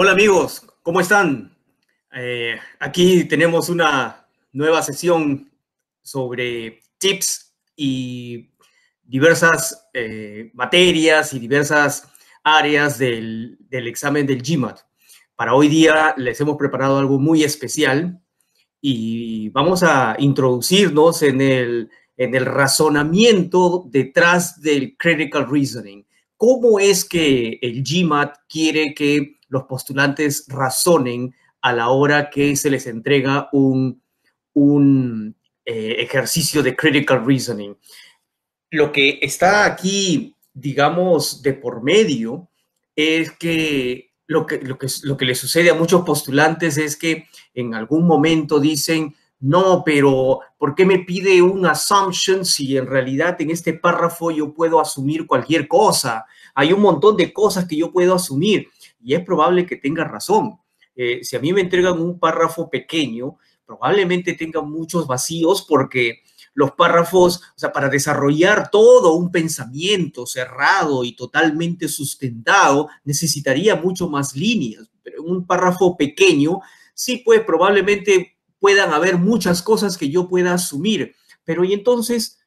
Hola amigos, ¿cómo están? Aquí tenemos una nueva sesión sobre tips y diversas materias y diversas áreas del examen del GMAT. Para hoy día les hemos preparado algo muy especial y vamos a introducirnos en el razonamiento detrás del critical reasoning. ¿Cómo es que el GMAT quiere que los postulantes razonen a la hora que se les entrega un ejercicio de critical reasoning? Lo que está aquí, digamos, de por medio es que lo que le sucede a muchos postulantes es que en algún momento dicen, no, pero ¿por qué me pide un assumption si en realidad en este párrafo yo puedo asumir cualquier cosa? Hay un montón de cosas que yo puedo asumir y es probable que tenga razón. Si a mí me entregan un párrafo pequeño, probablemente tenga muchos vacíos porque los párrafos, o sea, para desarrollar todo un pensamiento cerrado y totalmente sustentado, necesitaría mucho más líneas. Pero en un párrafo pequeño, sí, pues probablemente puedan haber muchas cosas que yo pueda asumir. Pero y entonces,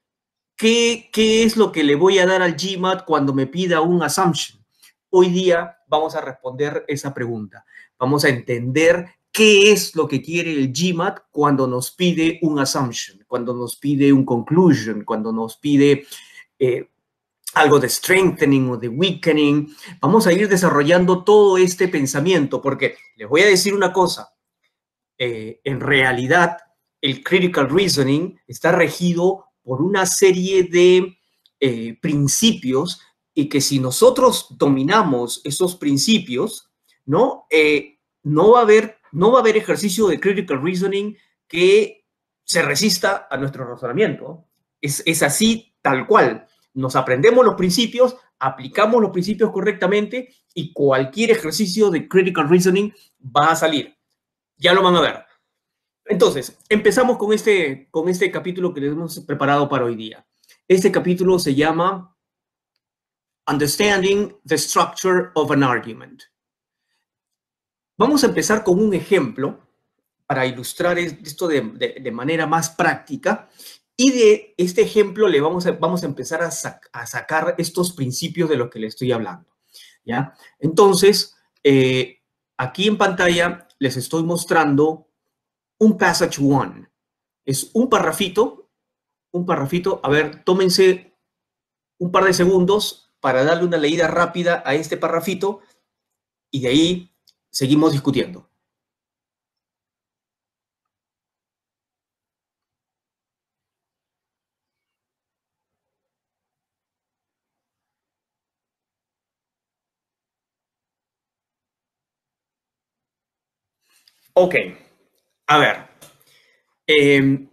¿qué es lo que le voy a dar al GMAT cuando me pida un assumption? Hoy día vamos a responder esa pregunta. Vamos a entender qué es lo que quiere el GMAT cuando nos pide un assumption, cuando nos pide un conclusion, cuando nos pide algo de strengthening o de weakening. Vamos a ir desarrollando todo este pensamiento porque les voy a decir una cosa. En realidad, el critical reasoning está regido por una serie de principios y que si nosotros dominamos esos principios, ¿no? No va a haber ejercicio de critical reasoning que se resista a nuestro razonamiento. Es así tal cual. Nos aprendemos los principios, aplicamos los principios correctamente y cualquier ejercicio de critical reasoning va a salir. Ya lo van a ver. Entonces, empezamos con este capítulo que les hemos preparado para hoy día. Este capítulo se llama Understanding the Structure of an Argument. Vamos a empezar con un ejemplo para ilustrar esto de manera más práctica. Y de este ejemplo vamos a empezar a sacar estos principios de los que le estoy hablando. ¿Ya? Entonces, aquí en pantalla les estoy mostrando un passage one. Es un parrafito. A ver, tómense un par de segundos para darle una leída rápida a este parrafito y de ahí seguimos discutiendo. Ok, a ver. Eh,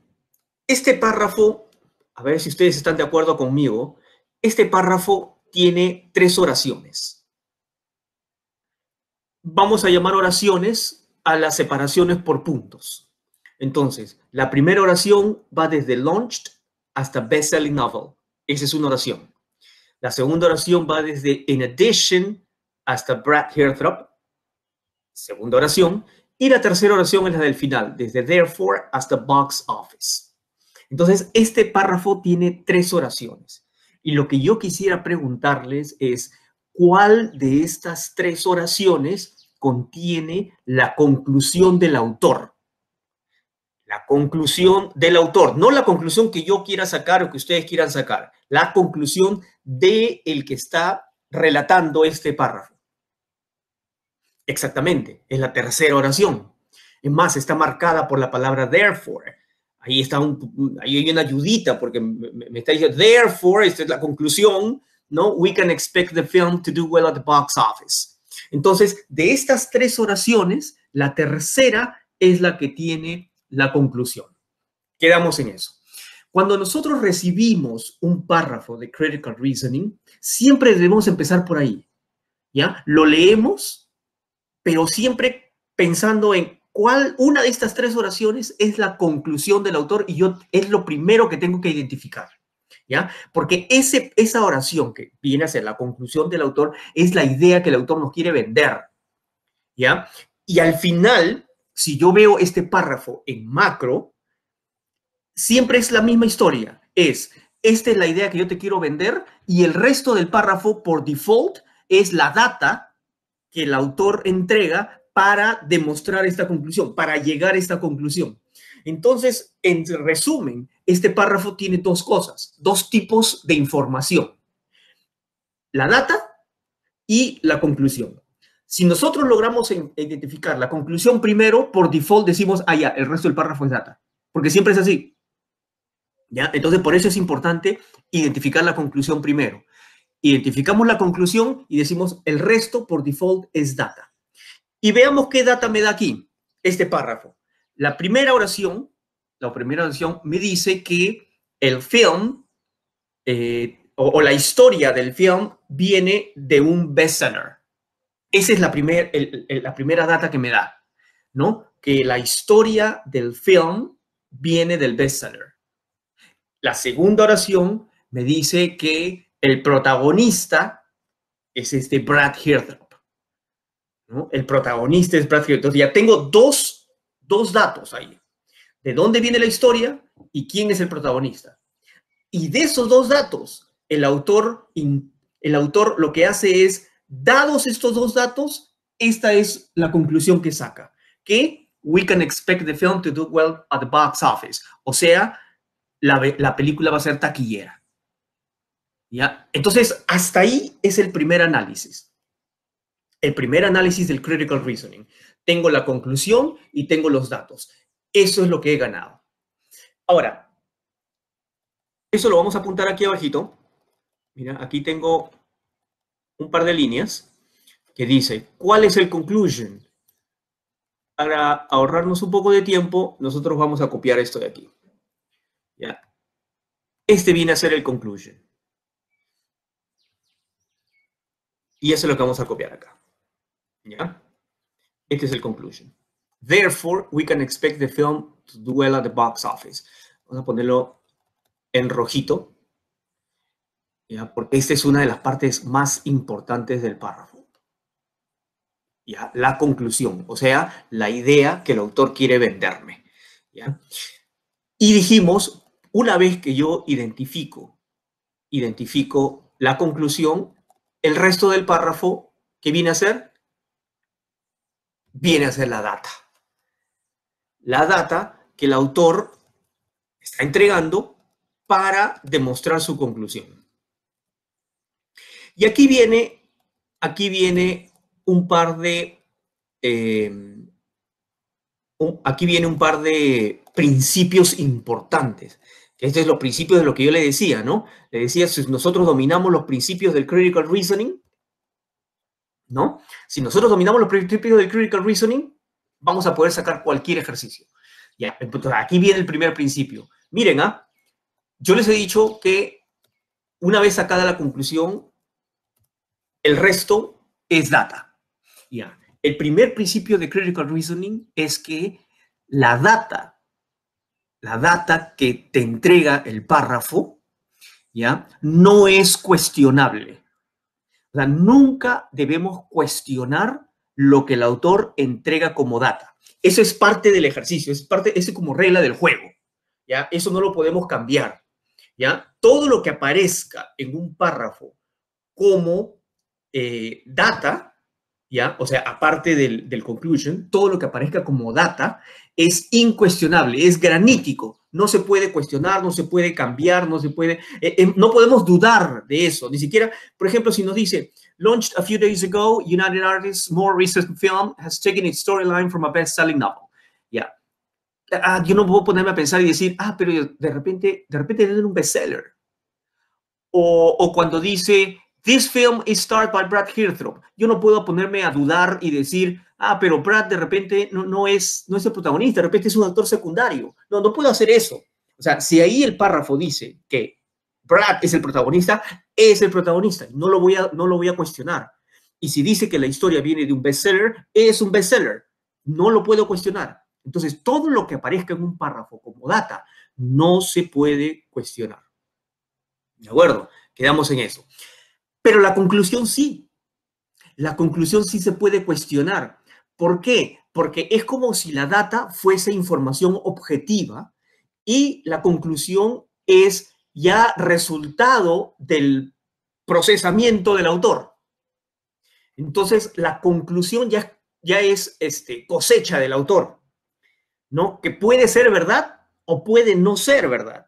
este párrafo, a ver si ustedes están de acuerdo conmigo, este párrafo tiene 3 oraciones. Vamos a llamar oraciones a las separaciones por puntos. Entonces, la primera oración va desde launched hasta best-selling novel. Esa es una oración. La segunda oración va desde in addition hasta Brad Hearthrop. Segunda oración. Y la tercera oración es la del final, desde therefore hasta box office. Entonces, este párrafo tiene 3 oraciones. Y lo que yo quisiera preguntarles es, ¿cuál de estas 3 oraciones contiene la conclusión del autor? La conclusión del autor, no la conclusión que yo quiera sacar o que ustedes quieran sacar, la conclusión de el que está relatando este párrafo. Exactamente, es la tercera oración. Es más, está marcada por la palabra therefore. Ahí hay una ayudita porque me está diciendo, therefore, esta es la conclusión, ¿no? We can expect the film to do well at the box office. Entonces, de estas 3 oraciones, la tercera es la que tiene la conclusión. Quedamos en eso. Cuando nosotros recibimos un párrafo de critical reasoning, siempre debemos empezar por ahí, ¿ya? Lo leemos, pero siempre pensando en cuál una de estas 3 oraciones es la conclusión del autor y es lo primero que tengo que identificar, ¿ya? Porque esa oración que viene a ser la conclusión del autor es la idea que el autor nos quiere vender. ¿ya? Y al final, si yo veo este párrafo en macro, siempre es la misma historia. Esta es la idea que yo te quiero vender y el resto del párrafo, por default, es la data que el autor entrega para demostrar esta conclusión, para llegar a esta conclusión. Entonces, en resumen, este párrafo tiene dos cosas, dos tipos de información. La data y la conclusión. Si nosotros logramos identificar la conclusión primero, por default decimos, ya, el resto del párrafo es data, porque siempre es así. ¿Ya? Entonces, por eso es importante identificar la conclusión primero. Identificamos la conclusión y decimos, el resto por default es data. Y veamos qué data me da aquí, este párrafo. La primera oración me dice que el film o la historia del film viene de un bestseller. Esa es la primera data que me da, ¿no? Que la historia del film viene del bestseller. La segunda oración me dice que el protagonista es este Brad Heathrow, ¿no? El protagonista es Brad Heathrow. Entonces ya tengo dos datos ahí. De dónde viene la historia y quién es el protagonista. Y de esos dos datos, el autor lo que hace es, dados estos dos datos, esta es la conclusión que saca, que we can expect the film to do well at the box office. O sea, la película va a ser taquillera. ¿Ya? Entonces, hasta ahí es el primer análisis. El primer análisis del critical reasoning. Tengo la conclusión y tengo los datos. Eso es lo que he ganado. Ahora, eso lo vamos a apuntar aquí abajito. Mira, aquí tengo un par de líneas que dice, ¿cuál es el conclusion? Para ahorrarnos un poco de tiempo, nosotros vamos a copiar esto de aquí. ¿Ya? Este viene a ser el conclusion. Y eso es lo que vamos a copiar acá. ¿Ya? Este es el conclusion. Therefore, we can expect the film to do well at the box office. Vamos a ponerlo en rojito, ¿ya? Porque esta es una de las partes más importantes del párrafo. ¿Ya? La conclusión, o sea, la idea que el autor quiere venderme. ¿Ya? Y dijimos, una vez que yo identifico la conclusión, el resto del párrafo, ¿qué viene a ser? Viene a ser la data. La data que el autor está entregando para demostrar su conclusión. Y aquí viene un par de principios importantes. Estos son los principios de lo que yo le decía, ¿no? Le decía, si nosotros dominamos los principios del critical reasoning, ¿no? Si nosotros dominamos los principios del critical reasoning, vamos a poder sacar cualquier ejercicio. Ya, entonces aquí viene el primer principio. Miren, yo les he dicho que una vez sacada la conclusión, el resto es data. Ya. El primer principio de critical reasoning es que la data que te entrega el párrafo, ¿ya? No es cuestionable. O sea, nunca debemos cuestionar lo que el autor entrega como data. Eso es parte del ejercicio, es como regla del juego, ¿ya? Eso no lo podemos cambiar, ¿ya? Todo lo que aparezca en un párrafo como data, ¿ya? O sea, aparte del conclusion, todo lo que aparezca como data es incuestionable, es granítico. No se puede cuestionar, no se puede cambiar, no podemos dudar de eso. Ni siquiera, por ejemplo, si nos dice, launched a few days ago, United Artists' more recent film has taken its storyline from a best-selling novel. Ya. Yo no puedo ponerme a pensar y decir, pero de repente es un bestseller. O cuando dice, this film is starred by Brad Heathrow. Yo no puedo ponerme a dudar y decir, pero Brad de repente no es el protagonista, de repente es un actor secundario. No puedo hacer eso. O sea, si ahí el párrafo dice que Brad es el protagonista, es el protagonista. No lo voy a cuestionar. Y si dice que la historia viene de un bestseller, es un bestseller. No lo puedo cuestionar. Entonces, todo lo que aparezca en un párrafo como data no se puede cuestionar. ¿De acuerdo? Quedamos en eso. Pero la conclusión sí. La conclusión sí se puede cuestionar. ¿Por qué? Porque es como si la data fuese información objetiva y la conclusión es ya resultado del procesamiento del autor. Entonces, la conclusión ya es cosecha del autor, ¿no? Que puede ser verdad o puede no ser verdad.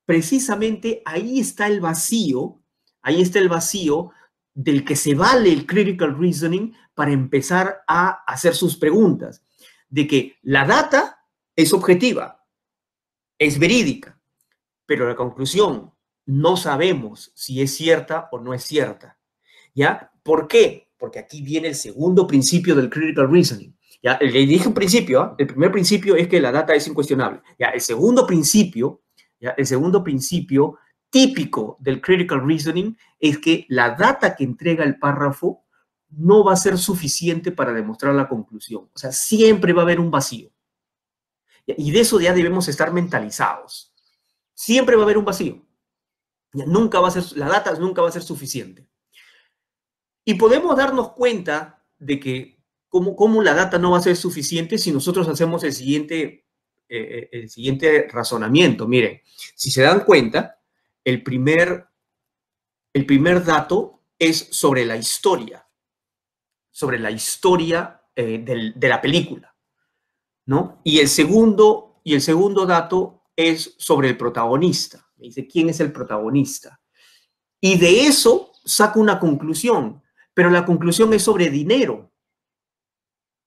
Precisamente ahí está el vacío del que se vale el critical reasoning para empezar a hacer sus preguntas, de que la data es objetiva, es verídica, pero la conclusión no sabemos si es cierta o no es cierta. ¿Ya? ¿Por qué? Porque aquí viene el segundo principio del critical reasoning. ¿Ya? Le dije un principio, ¿eh? El primer principio es que la data es incuestionable. ¿Ya? El segundo principio, ¿ya? El segundo principio típico del critical reasoning es que la data que entrega el párrafo no va a ser suficiente para demostrar la conclusión. O sea, siempre va a haber un vacío. ¿Ya? Y de eso ya debemos estar mentalizados. Siempre va a haber un vacío. ¿Ya? La data nunca va a ser suficiente. Y podemos darnos cuenta de que cómo la data no va a ser suficiente si nosotros hacemos el siguiente razonamiento. Miren, si se dan cuenta, el primer dato es sobre la historia de la película, ¿no? Y el segundo dato es sobre el protagonista. Me dice, ¿quién es el protagonista? Y de eso saco una conclusión, pero la conclusión es sobre dinero,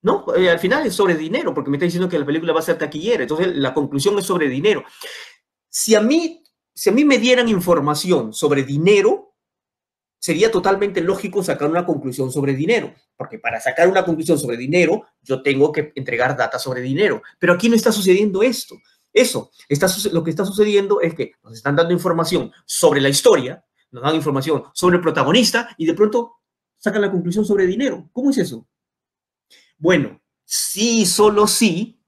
¿no? Al final es sobre dinero, porque me está diciendo que la película va a ser taquillera, entonces la conclusión es sobre dinero. Si a mí me dieran información sobre dinero, sería totalmente lógico sacar una conclusión sobre dinero, porque para sacar una conclusión sobre dinero, yo tengo que entregar data sobre dinero, pero aquí no está sucediendo esto. Lo que está sucediendo es que nos están dando información sobre la historia, nos dan información sobre el protagonista y de pronto sacan la conclusión sobre dinero. ¿Cómo es eso? Bueno, solo sí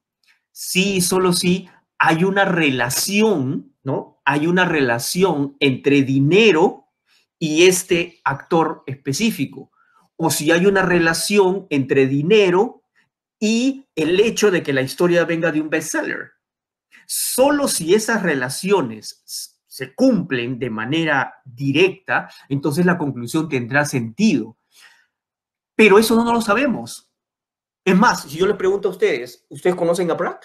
hay una relación, ¿no? Hay una relación entre dinero y este actor específico. O si hay una relación entre dinero y el hecho de que la historia venga de un bestseller. Solo si esas relaciones se cumplen de manera directa, entonces la conclusión tendrá sentido. Pero eso no lo sabemos. Es más, si yo les pregunto a ustedes, ¿ustedes conocen a Brad?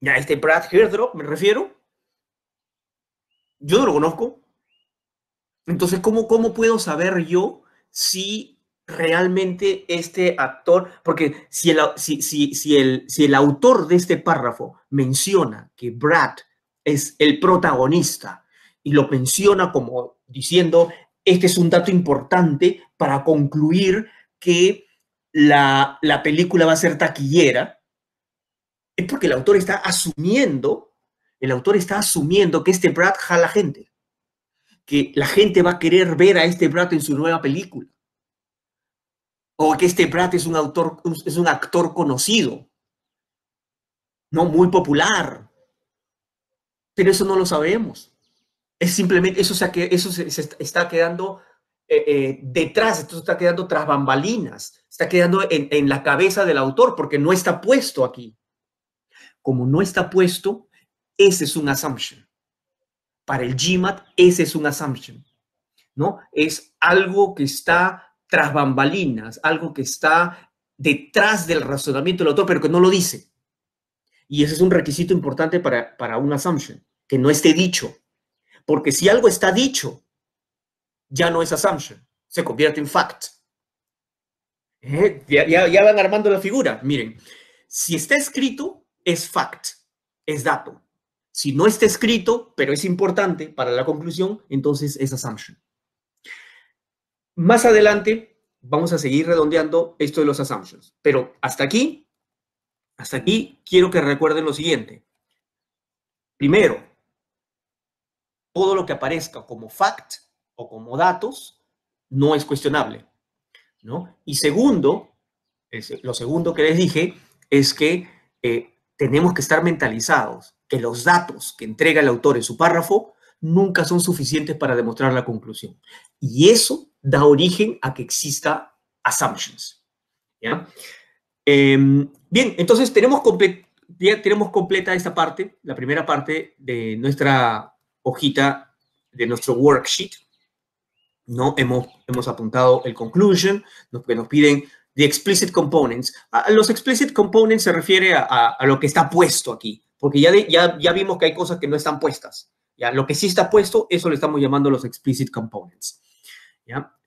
Ya, Brad Hairdrop, me refiero. Yo no lo conozco. Entonces, ¿cómo puedo saber yo si realmente este actor, porque si el autor de este párrafo menciona que Brad es el protagonista y lo menciona como diciendo, este es un dato importante para concluir que la película va a ser taquillera, es porque el autor está asumiendo que este Brad jala gente, que la gente va a querer ver a este Brad en su nueva película, o que este Brad es un actor conocido, no muy popular, pero eso no lo sabemos. Es simplemente, eso se está quedando detrás, esto está quedando tras bambalinas, está quedando en la cabeza del autor porque no está puesto aquí. Como no está puesto, ese es un assumption. Para el GMAT, ese es un assumption, ¿no? Es algo que está tras bambalinas, algo que está detrás del razonamiento del autor, pero que no lo dice. Y ese es un requisito importante para un assumption, que no esté dicho. Porque si algo está dicho, ya no es assumption, se convierte en fact. Ya van armando la figura. Miren, si está escrito, es fact, es dato. Si no está escrito, pero es importante para la conclusión, entonces es assumption. Más adelante vamos a seguir redondeando esto de los assumptions, pero hasta aquí quiero que recuerden lo siguiente. Primero, todo lo que aparezca como fact o como datos no es cuestionable, ¿no? Y segundo, lo segundo que les dije es que tenemos que estar mentalizados que los datos que entrega el autor en su párrafo nunca son suficientes para demostrar la conclusión. Y eso da origen a que exista assumptions. ¿Ya? Bien, entonces ya tenemos completa esta parte, la primera parte de nuestra hojita, de nuestro worksheet, ¿no? Hemos apuntado el conclusion, que nos piden the explicit components. Los explicit components se refiere a lo que está puesto aquí, porque ya vimos que hay cosas que no están puestas. ¿Ya? Lo que sí está puesto, eso le estamos llamando los explicit components. ¿Ya?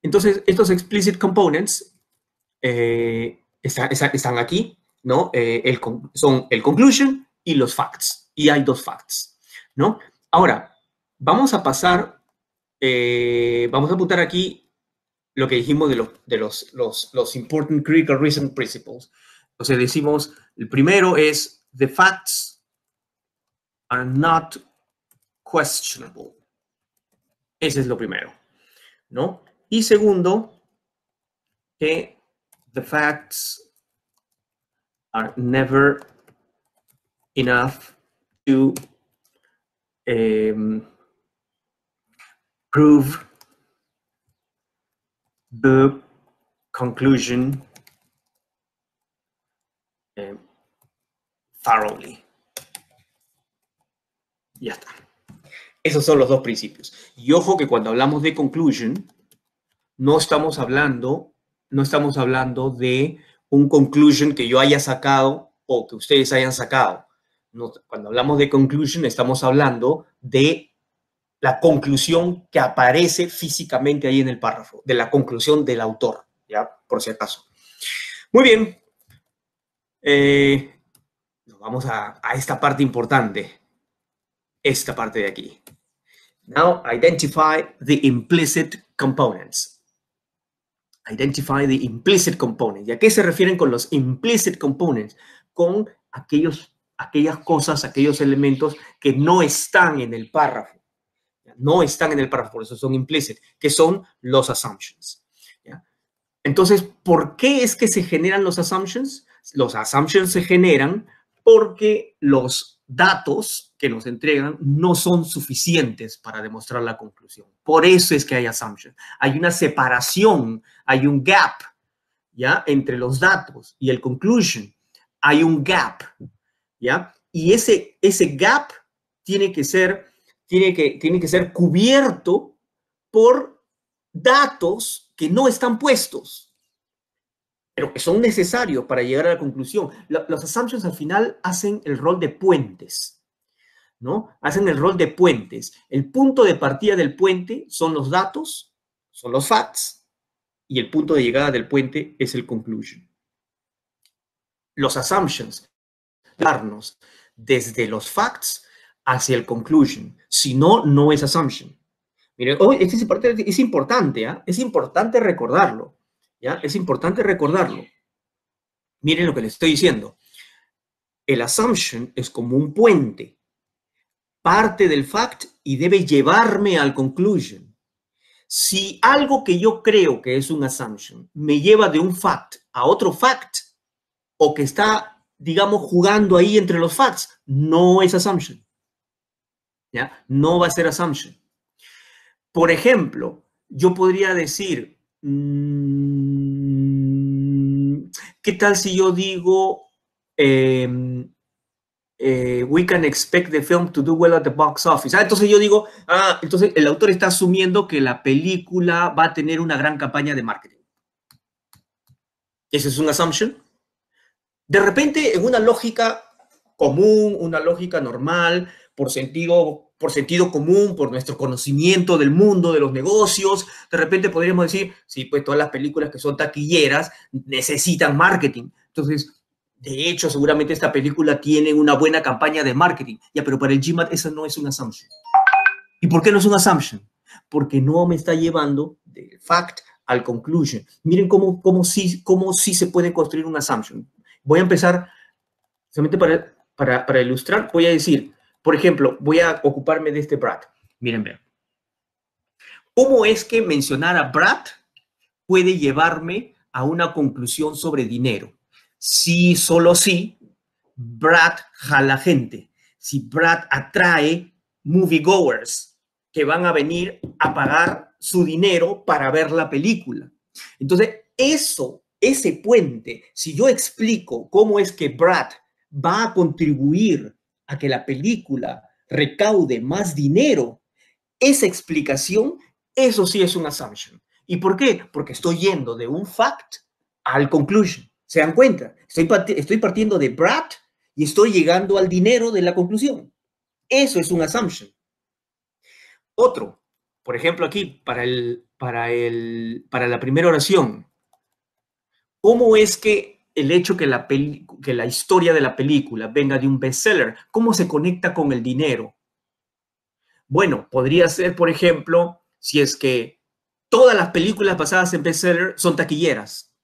Entonces, estos explicit components están aquí, ¿no? Son el conclusion y los facts. Y hay dos facts, ¿no? Ahora, vamos a pasar, vamos a apuntar aquí lo que dijimos de los important critical reason principles. Entonces decimos, el primero es, the facts are not questionable. Ese es lo primero, ¿no? Y segundo, que the facts are never enough to prove the conclusion thoroughly. Ya está. Esos son los dos principios. Y ojo que cuando hablamos de conclusion, no estamos hablando de un conclusion que yo haya sacado o que ustedes hayan sacado. No, cuando hablamos de conclusion, estamos hablando de la conclusión que aparece físicamente ahí en el párrafo, de la conclusión del autor, ¿ya? Por si acaso. Muy bien. Nos vamos a esta parte importante. Esta parte de aquí. Now, identify the implicit components. Identify the implicit components. ¿Y a qué se refieren con los implicit components? Con aquellas cosas, aquellos elementos que no están en el párrafo. No están en el párrafo, por eso son implicit, que son los assumptions. ¿Ya? Entonces, ¿por qué es que se generan los assumptions? Los assumptions se generan porque los datos que nos entregan no son suficientes para demostrar la conclusión. Por eso es que hay assumptions. Hay una separación, hay un gap, ¿ya? Entre los datos y el conclusion. Hay un gap, ¿ya? Y ese gap tiene que ser cubierto por datos que no están puestos, pero que son necesarios para llegar a la conclusión. Los assumptions al final hacen el rol de puentes, ¿no? Hacen el rol de puentes. El punto de partida del puente son los datos, son los facts, y el punto de llegada del puente es el conclusion. Los assumptions, darnos desde los facts hacia el conclusion. Si no, no es assumption. Miren, es importante, ¿eh? Es importante recordarlo, ¿ya? Es importante recordarlo. Miren lo que les estoy diciendo. El assumption es como un puente. Parte del fact y debe llevarme al conclusion. Si algo que yo creo que es un assumption me lleva de un fact a otro fact, o que está, digamos, jugando ahí entre los facts, no es assumption. ¿Ya? No va a ser assumption. Por ejemplo, yo podría decir, ¿qué tal si yo digo, we can expect the film to do well at the box office? Entonces yo digo, entonces el autor está asumiendo que la película va a tener una gran campaña de marketing. ¿Ese es un assumption? De repente, en una lógica común, una lógica normal, por sentido común, por nuestro conocimiento del mundo, de los negocios, de repente podríamos decir, sí, pues todas las películas que son taquilleras necesitan marketing. Entonces, de hecho, seguramente esta película tiene una buena campaña de marketing. Ya, pero para el GMAT eso no es un assumption. ¿Y por qué no es un assumption? Porque no me está llevando del fact al conclusion. Miren cómo sí se puede construir un assumption. Voy a empezar, solamente para ilustrar, voy a decir, por ejemplo, voy a ocuparme de este Brad. Miren, vean. ¿Cómo es que mencionar a Brad puede llevarme a una conclusión sobre dinero? Si solo si Brad jala gente, si Brad atrae moviegoers que van a venir a pagar su dinero para ver la película. Entonces, eso ese puente, si yo explico cómo es que Brad va a contribuir a que la película recaude más dinero, esa explicación, eso sí es un assumption. ¿Y por qué? Porque estoy yendo de un fact al conclusion. ¿Se dan cuenta? Estoy partiendo de Brad y estoy llegando al dinero de la conclusión. Eso es un assumption. Otro, por ejemplo, aquí, para la primera oración, ¿cómo es que el hecho que la historia de la película venga de un bestseller, cómo se conecta con el dinero? Bueno, podría ser, por ejemplo, si es que todas las películas basadas en bestsellers son taquilleras.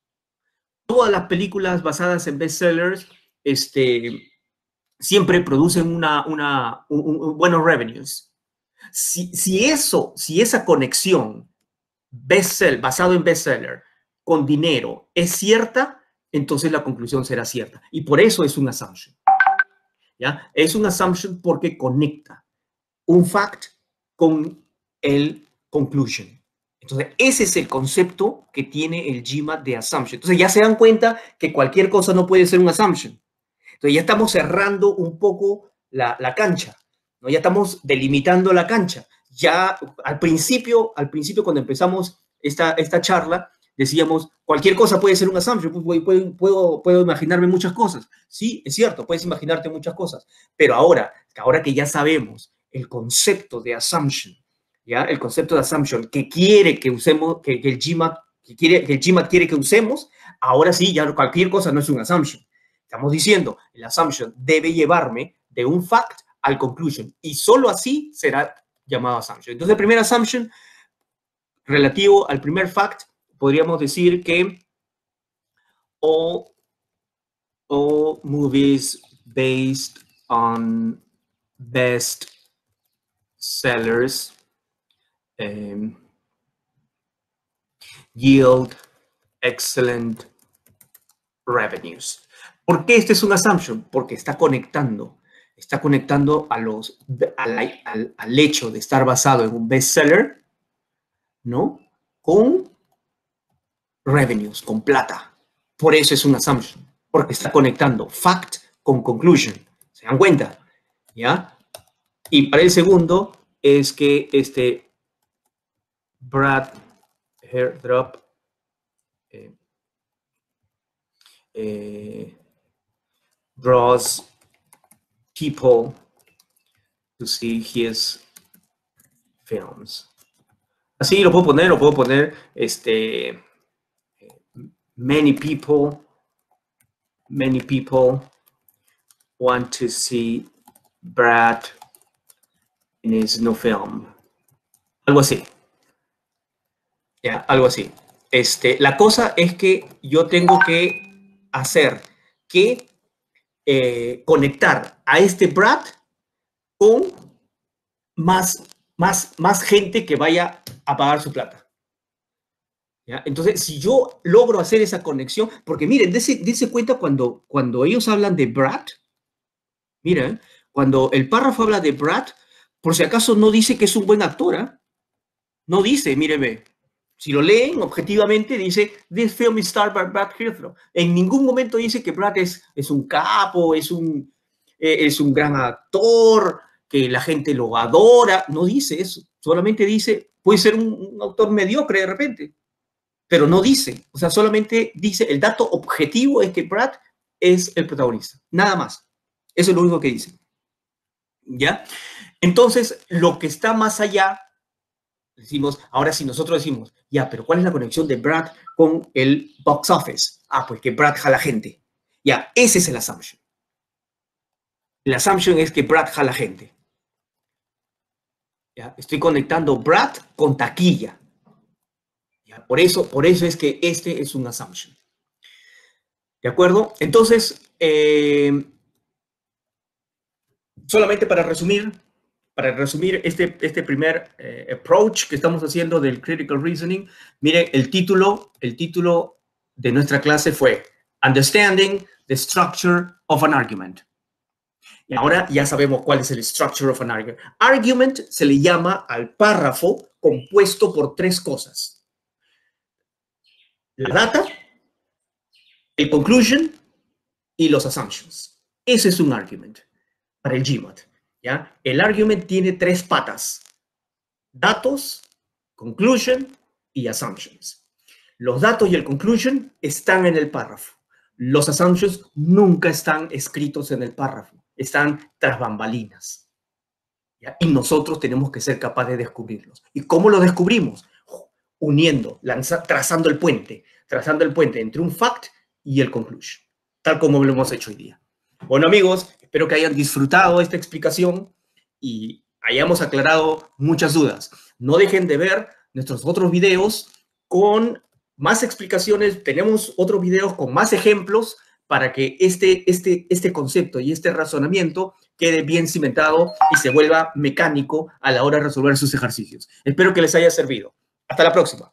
Todas las películas basadas en bestsellers siempre producen buenos revenues. Si esa conexión basado en bestseller con dinero es cierta, entonces la conclusión será cierta. Y por eso es un assumption. ¿Ya? Es un assumption porque conecta un fact con el conclusion. Entonces, ese es el concepto que tiene el GMAT de assumption. Entonces, ya se dan cuenta que cualquier cosa no puede ser un assumption. Entonces, ya estamos cerrando un poco la cancha, ¿no? Ya estamos delimitando la cancha. Ya al principio cuando empezamos esta charla, decíamos, cualquier cosa puede ser un assumption, puedo imaginarme muchas cosas. Sí, es cierto, puedes imaginarte muchas cosas, pero ahora que ya sabemos el concepto de assumption, ¿ya? El concepto de assumption que quiere que usemos, que el GMAT quiere que usemos, ahora sí, ya cualquier cosa no es un assumption. Estamos diciendo, el assumption debe llevarme de un fact al conclusion, y solo así será llamado assumption. Entonces, el primer assumption relativo al primer fact, podríamos decir que all movies based on best sellers yield excellent revenues. ¿Por qué este es un assumption? Porque está conectando al hecho de estar basado en un bestseller, ¿no? Con revenues, con plata. Por eso es un assumption, porque está conectando fact con conclusion. ¿Se dan cuenta? ¿Ya? Y para el segundo es que Brad Hairdrop draws people to see his films. Así lo puedo poner, many people want to see Brad in his new film. Algo así. Ya, algo así. La cosa es que yo tengo que hacer que conectar a este Brad con más gente que vaya a pagar su plata. ¿Ya? Entonces, si yo logro hacer esa conexión, porque miren, dense cuenta cuando ellos hablan de Brad, miren, cuando el párrafo habla de Brad, por si acaso no dice que es un buen actor, ¿eh? No dice, míreme, si lo leen objetivamente, dice, this film is starred by Brad Hairdrop. En ningún momento dice que Brad es un capo, es un gran actor, que la gente lo adora. No dice eso. Solamente dice, puede ser un autor mediocre de repente, pero no dice. O sea, solamente dice, el dato objetivo es que Brad es el protagonista. Nada más. Eso es lo único que dice. ¿Ya? Entonces, lo que está más allá, decimos, ahora sí nosotros decimos, ya, pero ¿cuál es la conexión de Brad con el box office? Ah, pues que Brad jala gente. Ya, ese es el assumption. El assumption es que Brad jala gente. ¿Ya? Estoy conectando Brad con taquilla. ¿Ya? Por eso es que este es un assumption. ¿De acuerdo? Entonces, solamente para resumir este primer approach que estamos haciendo del critical reasoning, mire, el título de nuestra clase fue Understanding the Structure of an Argument. Y ahora ya sabemos cuál es el structure of an argument. Argument se le llama al párrafo compuesto por tres cosas: la data, el conclusion y los assumptions. Ese es un argument para el GMAT, ¿ya? El argument tiene 3 patas: datos, conclusion y assumptions. Los datos y el conclusion están en el párrafo. Los assumptions nunca están escritos en el párrafo, están tras bambalinas, ¿ya? Y nosotros tenemos que ser capaces de descubrirlos. ¿Y cómo lo descubrimos? Uniendo, trazando el puente entre un fact y el conclusion, tal como lo hemos hecho hoy día. Bueno, amigos, espero que hayan disfrutado esta explicación y hayamos aclarado muchas dudas. No dejen de ver nuestros otros videos con más explicaciones. Tenemos otros videos con más ejemplos para que este concepto y este razonamiento quede bien cimentado y se vuelva mecánico a la hora de resolver sus ejercicios. Espero que les haya servido. Hasta la próxima.